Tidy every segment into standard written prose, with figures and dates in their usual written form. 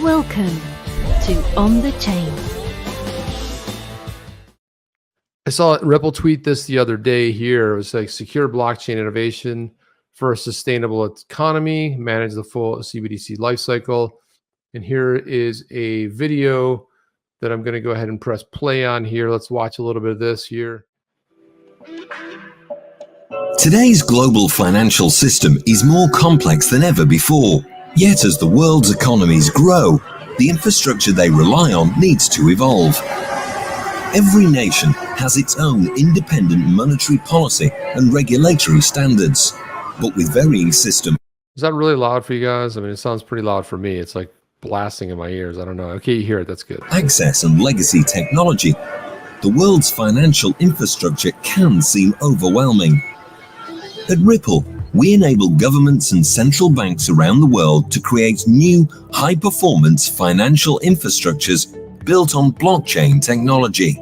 Welcome to On the Chain. I saw Ripple tweet this the other day here. It was like secure blockchain innovation for a sustainable economy, manage the full CBDC lifecycle. And here is a video that I'm going to go ahead and press play on here. Let's watch a little bit of this here. Today's global financial system is more complex than ever before. Yet as the world's economies grow, the infrastructure they rely on needs to evolve. Every nation has its own independent monetary policy and regulatory standards, but with varying systems. Is that really loud for you guys? I mean, it sounds pretty loud for me. It's like blasting in my ears. I don't know. Okay, you hear it. That's good. Access and legacy technology. The world's financial infrastructure can seem overwhelming. At Ripple, we enable governments and central banks around the world to create new, high-performance financial infrastructures built on blockchain technology.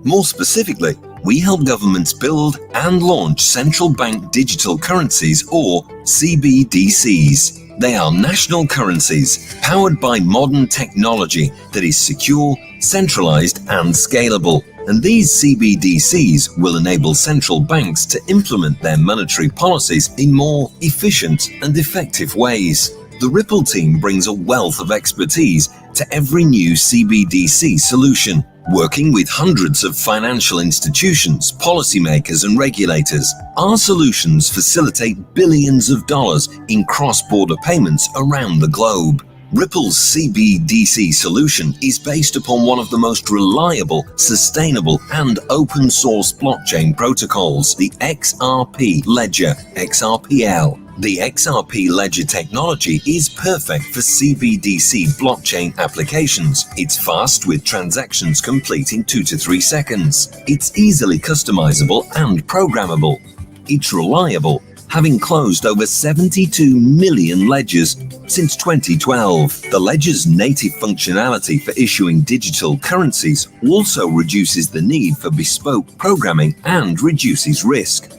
More specifically, we help governments build and launch central bank digital currencies, or CBDCs. They are national currencies powered by modern technology that is secure, centralized, and scalable. And these CBDCs will enable central banks to implement their monetary policies in more efficient and effective ways. The Ripple team brings a wealth of expertise to every new CBDC solution, working with hundreds of financial institutions, policymakers, and regulators. Our solutions facilitate billions of dollars in cross-border payments around the globe. Ripple's CBDC solution is based upon one of the most reliable, sustainable, and open-source blockchain protocols, the XRP ledger, XRPL. The XRP ledger technology is perfect for CBDC blockchain applications. It's fast, with transactions complete in 2 to 3 seconds. It's easily customizable and programmable. It's reliable, having closed over 72 million ledgers since 2012. The ledger's native functionality for issuing digital currencies also reduces the need for bespoke programming and reduces risk.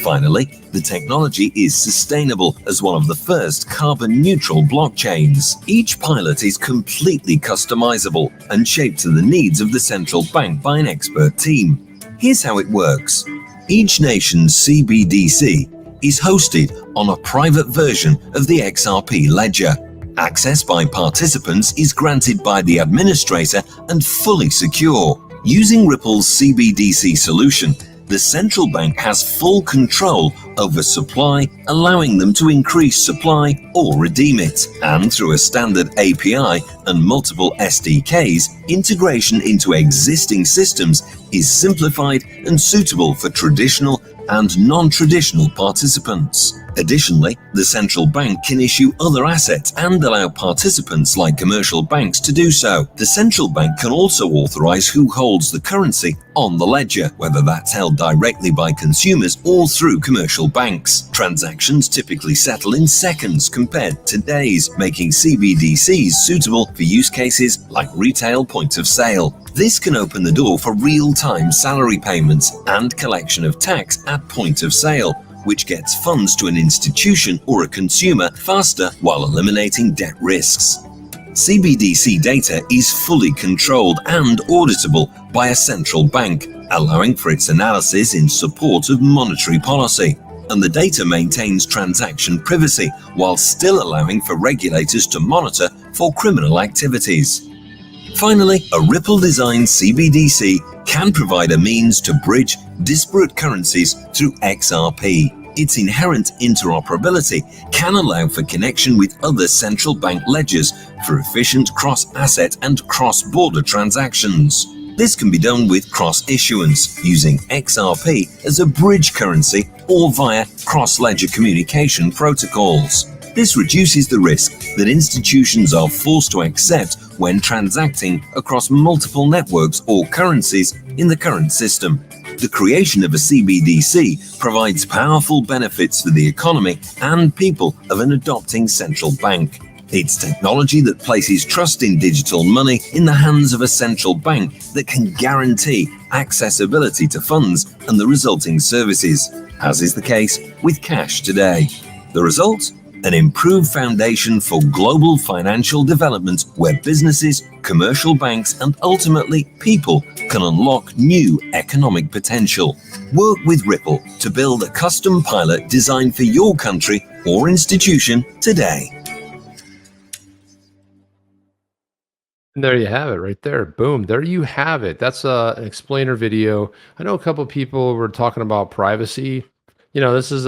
Finally, the technology is sustainable as one of the first carbon-neutral blockchains. Each pilot is completely customizable and shaped to the needs of the central bank by an expert team. Here's how it works. Each nation's CBDC is hosted on a private version of the XRP ledger. Access by participants is granted by the administrator and fully secure. Using Ripple's CBDC solution, the central bank has full control over supply, allowing them to increase supply or redeem it. And through a standard API and multiple SDKs, integration into existing systems is simplified and suitable for traditional and non-traditional participants. Additionally, the central bank can issue other assets and allow participants like commercial banks to do so. The central bank can also authorize who holds the currency on the ledger, whether that's held directly by consumers or through commercial banks. Transactions typically settle in seconds compared to days, making CBDCs suitable for use cases like retail point of sale. This can open the door for real-time salary payments and collection of tax at point of sale, which gets funds to an institution or a consumer faster while eliminating debt risks. CBDC data is fully controlled and auditable by a central bank, allowing for its analysis in support of monetary policy. And the data maintains transaction privacy while still allowing for regulators to monitor for criminal activities. Finally, a Ripple-designed CBDC can provide a means to bridge disparate currencies through XRP. Its inherent interoperability can allow for connection with other central bank ledgers for efficient cross-asset and cross-border transactions. This can be done with cross-issuance, using XRP as a bridge currency or via cross-ledger communication protocols. This reduces the risk that institutions are forced to accept when transacting across multiple networks or currencies in the current system. The creation of a CBDC provides powerful benefits for the economy and people of an adopting central bank. It's technology that places trust in digital money in the hands of a central bank that can guarantee accessibility to funds and the resulting services, as is the case with cash today. The result? an improved foundation for global financial development where businesses, commercial banks, and ultimately people can unlock new economic potential. Work with Ripple to build a custom pilot designed for your country or institution today. And there you have it right there. Boom. There you have it. That's an explainer video. I know a couple of people were talking about privacy. You know, this is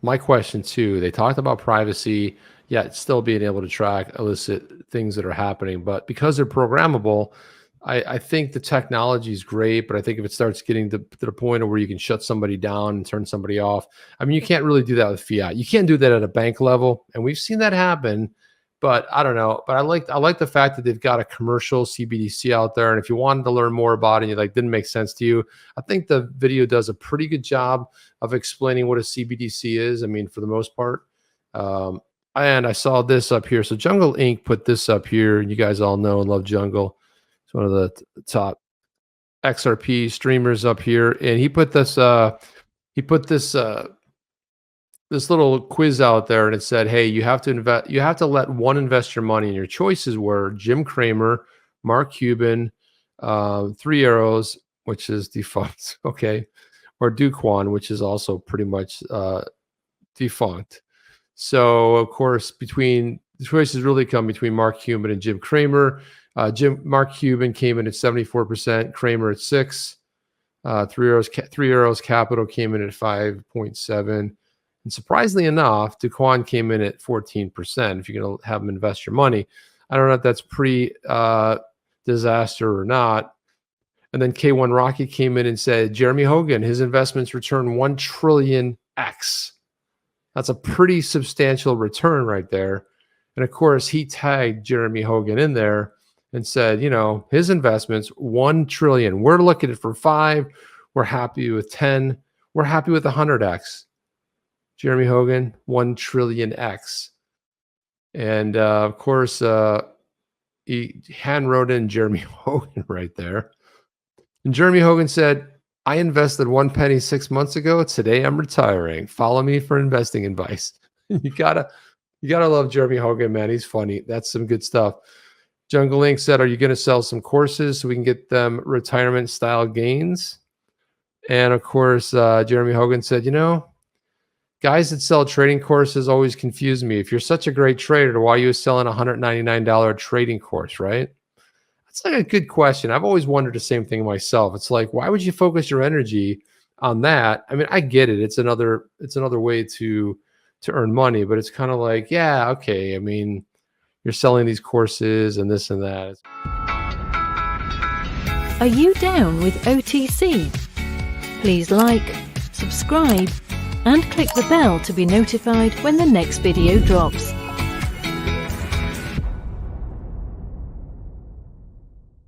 my question too. They talked about privacy, yet still being able to track illicit things that are happening. But because they're programmable, I think the technology is great, but I think if it starts getting to the point of where you can shut somebody down and turn somebody off, I mean, you can't really do that with fiat. You can't do that at a bank level, and we've seen that happen. But I don't know. But I like the fact that they've got a commercial CBDC out there, and if you wanted to learn more about it, and it didn't make sense to you, I think the video does a pretty good job of explaining what a CBDC is. I mean, for the most part. And I saw this up here. So Jungle Inc. put this up here. You guys all know and love Jungle. It's one of the top XRP streamers up here, and he put this this little quiz out there, and it said, hey, you have to let one invest your money, and your choices were Jim Cramer, Mark Cuban, 3 Arrows, which is defunct, okay, or Duquan, which is also pretty much defunct. So of course, the choices really come between Mark Cuban and Jim Cramer. Mark Cuban came in at 74%, Cramer at 6%, 3 Arrows Capital came in at 5.7%. And surprisingly enough, Duquan came in at 14%. If you're going to have them invest your money, I don't know if that's pre-disaster or not. And then K1 Rocky came in and said, Jeremy Hogan, his investments return 1 trillion X. That's a pretty substantial return right there. And of course, he tagged Jeremy Hogan in there and said, you know, his investments, 1 trillion. We're looking for 5. We're happy with 10. We're happy with 100X. Jeremy Hogan, 1 trillion X. And of course, he hand wrote in Jeremy Hogan right there. And Jeremy Hogan said, I invested 1 penny 6 months ago. Today I'm retiring. Follow me for investing advice. You gotta love Jeremy Hogan, man. He's funny. That's some good stuff. Jungle Inc. said, are you going to sell some courses so we can get them retirement style gains? And of course, Jeremy Hogan said, you know, guys that sell trading courses always confuse me. If you're such a great trader, why are you selling a $199 trading course, right? That's like a good question. I've always wondered the same thing myself. It's like, why would you focus your energy on that? I mean, I get it. It's another way to earn money, but it's kind of like, yeah, okay. I mean, you're selling these courses and this and that. Are you down with OTC? Please like, subscribe, and click the bell to be notified when the next video drops.